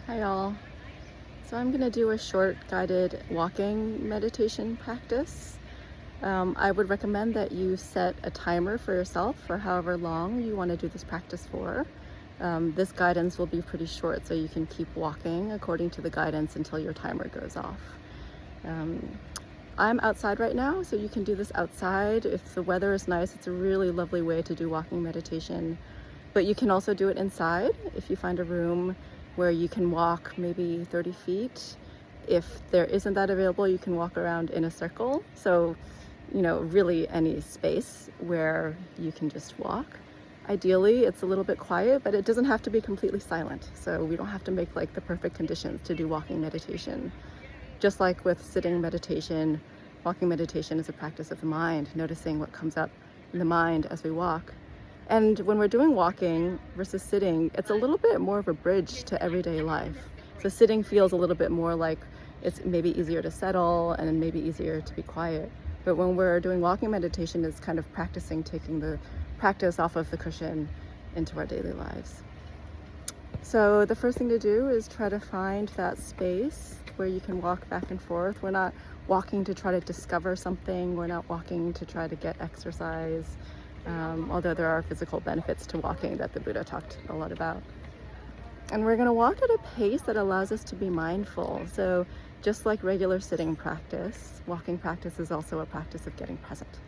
Hi all. So I'm going to do a short guided walking meditation practice. I would recommend that you set a timer for yourself for however long you want to do this practice for. This guidance will be pretty short, so you can keep walking according to the guidance until your timer goes off. Um, I'm outside right now, so you can do this outside. If the weather is nice, it's a really lovely way to do walking meditation. But you can also do it inside if you find a room where you can walk maybe 30 feet. If there isn't that available, you can walk around in a circle. So, really any space where you can just walk. Ideally, it's a little bit quiet, but it doesn't have to be completely silent. So we don't have to make like the perfect conditions to do walking meditation. Just like with sitting meditation, walking meditation is a practice of the mind, noticing what comes up in the mind as we walk. And when we're doing walking versus sitting, it's a little bit more of a bridge to everyday life. So sitting feels a little bit more like it's maybe easier to settle and maybe easier to be quiet. But when we're doing walking meditation, it's kind of practicing taking the practice off of the cushion into our daily lives. So the first thing to do is try to find that space where you can walk back and forth. We're not walking to try to discover something. We're not walking to try to get exercise. Although there are physical benefits to walking that the Buddha talked a lot about. And we're going to walk at a pace that allows us to be mindful. So just like regular sitting practice, walking practice is also a practice of getting present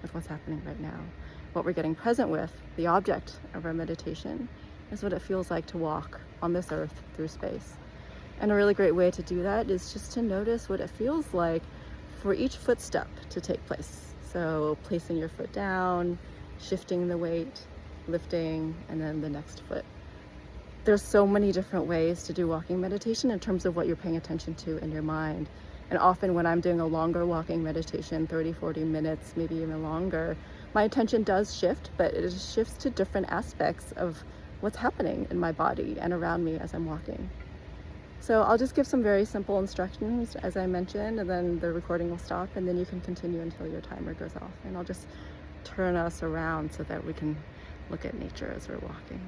with what's happening right now. What we're getting present with, the object of our meditation, is what it feels like to walk on this earth through space. And a really great way to do that is just to notice what it feels like for each footstep to take place. So placing your foot down, shifting the weight, lifting, and then the next foot. There's so many different ways to do walking meditation in terms of what you're paying attention to in your mind. And often when I'm doing a longer walking meditation, 30, 40 minutes, maybe even longer, my attention does shift, but it shifts to different aspects of what's happening in my body and around me as I'm walking. So I'll just give some very simple instructions, as I mentioned, and then the recording will stop, and then you can continue until your timer goes off. And I'll just turn us around so that we can look at nature as we're walking.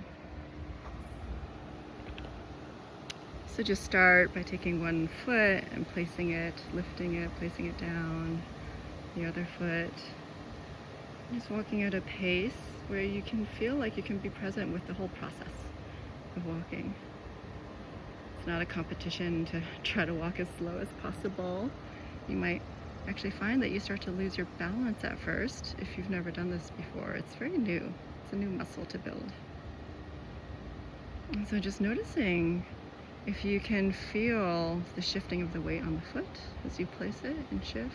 So just start by taking one foot and placing it, lifting it, placing it down, the other foot. Just walking at a pace where you can feel like you can be present with the whole process of walking. It's not a competition to try to walk as slow as possible. You might actually find that you start to lose your balance at first if you've never done this before. It's very new. It's a new muscle to build. And so just noticing if you can feel the shifting of the weight on the foot as you place it and shift.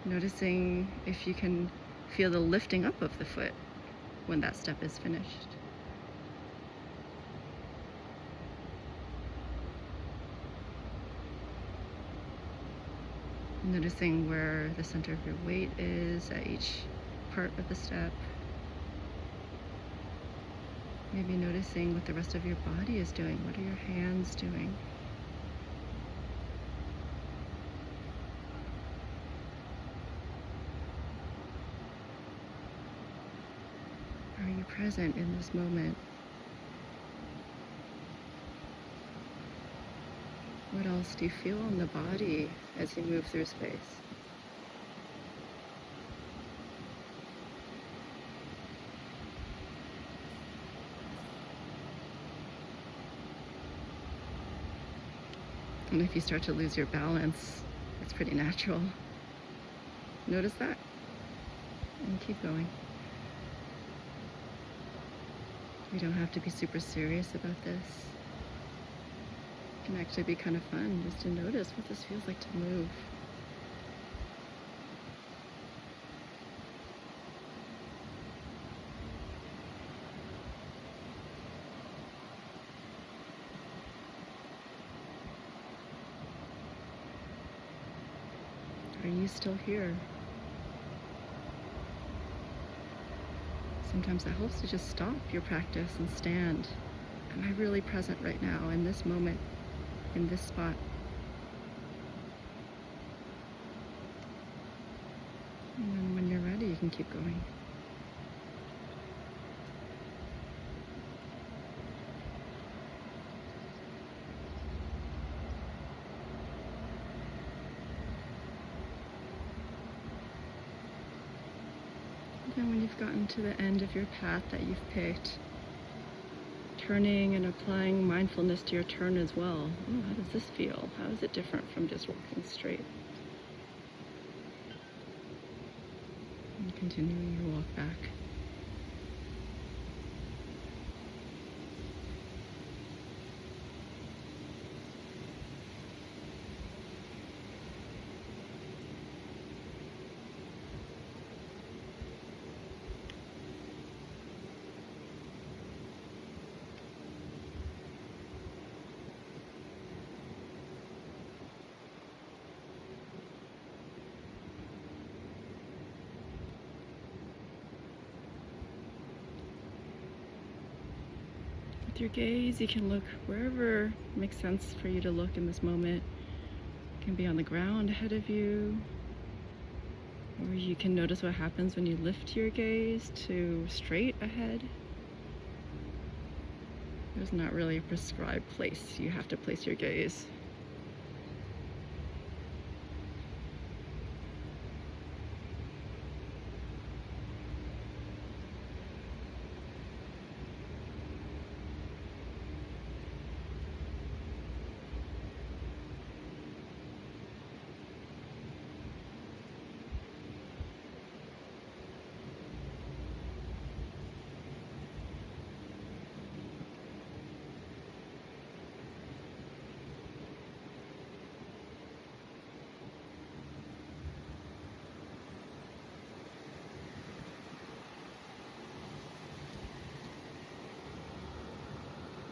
Noticing if you can feel the lifting up of the foot when that step is finished. Noticing where the center of your weight is at each part of the step. Maybe noticing what the rest of your body is doing. What are your hands doing? Are you present in this moment? What else do you feel in the body as you move through space? And if you start to lose your balance, it's pretty natural. Notice that and keep going. You don't have to be super serious about this. It can actually be kind of fun just to notice what this feels like to move. Are you still here? Sometimes it helps to just stop your practice and stand. Am I really present right now in this moment, in this spot? And then when you're ready, you can keep going. And when you've gotten to the end of your path that you've picked, turning and applying mindfulness to your turn as well. Ooh, how does this feel? How is it different from just walking straight? And continuing your walk back. With your gaze, you can look wherever makes sense for you to look in this moment. It can be on the ground ahead of you, or you can notice what happens when you lift your gaze to straight ahead. There's not really a prescribed place you have to place your gaze.